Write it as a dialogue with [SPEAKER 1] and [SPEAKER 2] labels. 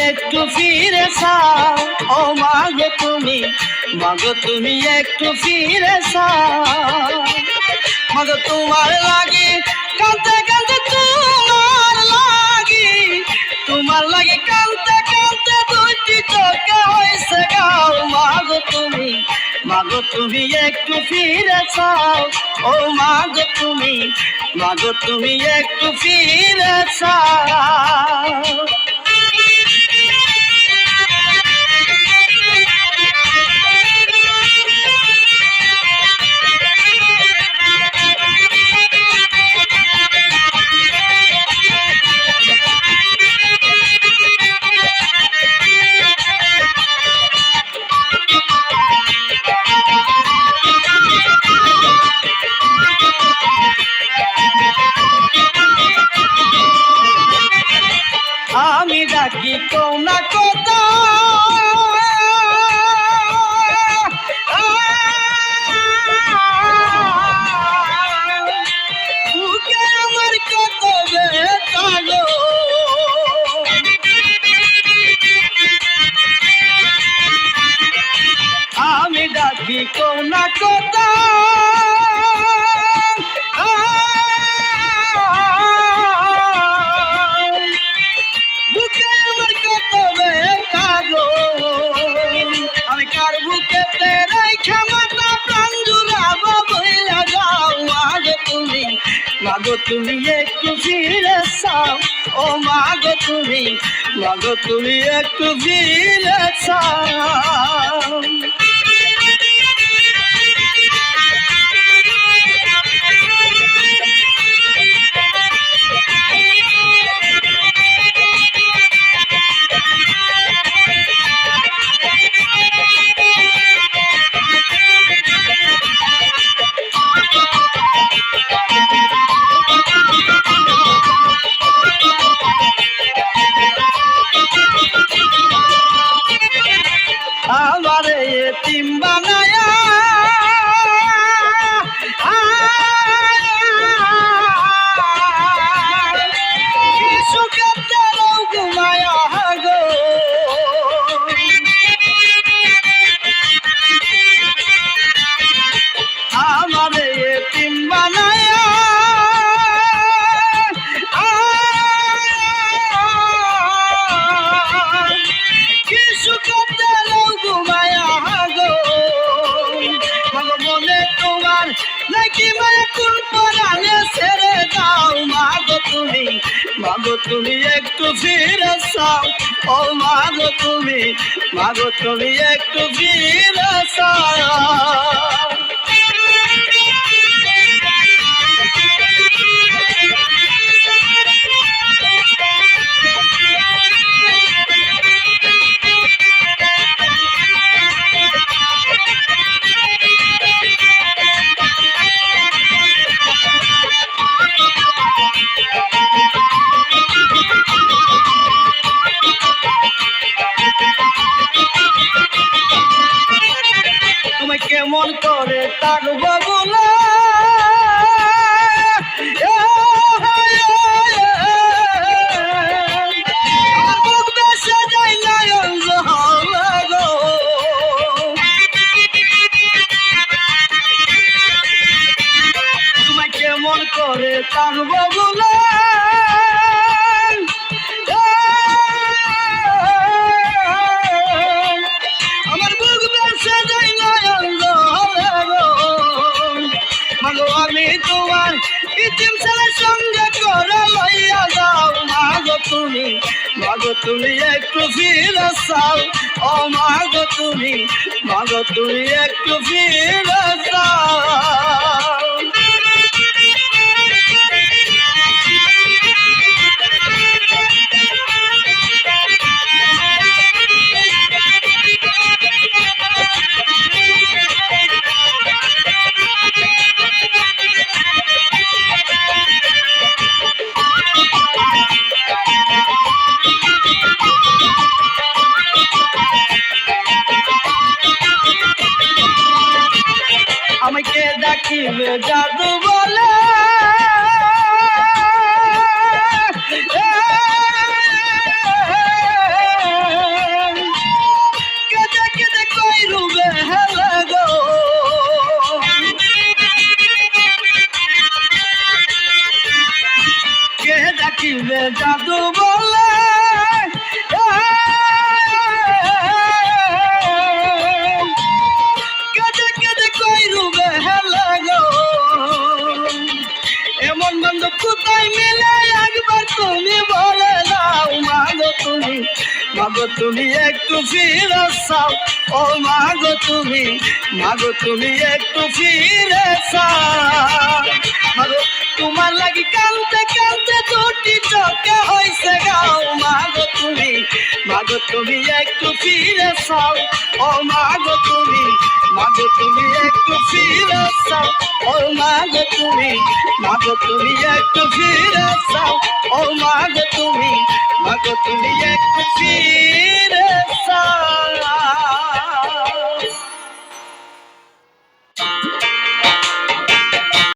[SPEAKER 1] একটু ফিরে চাও, ও মাগো তুমি একটু ফিরে চাও। মাগো তোমার লাগি কাঁদতে কাঁদতে তোমার লাগি কাঁদতে কাঁদতে দুইটি চোখে হইছে গাও। মাগো তুমি একটু ফিরে চাও, ও মাগো তুমি একটু ফিরে চাও। আমি ডাকি কোনা কথা বুকে আমার কত ব্যথা গো। আমি ডাকি কোনা কথা মাগো তুমি একটু ফিরে চাও, ও মাগো তুমি একটু ফিরে চাও। আমারে এতিম বানায়া সুখে তেরো ঘুমায়া গো। আমারে এতিম বানায়া মাগো তুমি একটু ফিরে চাও, ও মাগো তুমি একটু ফিরে চাও। কেমন করে থাকবো বলে বুক বেসে যাই নয়ন জল গো। তোমায় কেমন করে থাকবো বলে আমি তোমার ইতিম ছেলের সঙ্গে করে লইয়া যাও। মাগো তুমি একটু ফিরে চাও, ও মাগো তুমি একটু ফিরে চাও। আমাকে ডাকি মাগো তুমি একটু ফিরে চাও, ও মাগো তুমি, মাগো তুমি একটু ফিরে চাও। মাগো তোমার লাগি কাঁদতে কাঁদতে দুটি চোখে হইছে গাও, মাগো তুমি, মাগো তুমি একটু ফিরে চাও, ও মাগো তুমি, মাগো তুমি একটু ফিরে চাও, ও মাগো তুমি, মাগো তুমি একটু ফিরে চাও, ও মাগো তুমি, মাগো তুমি একটু ফিরে চাও।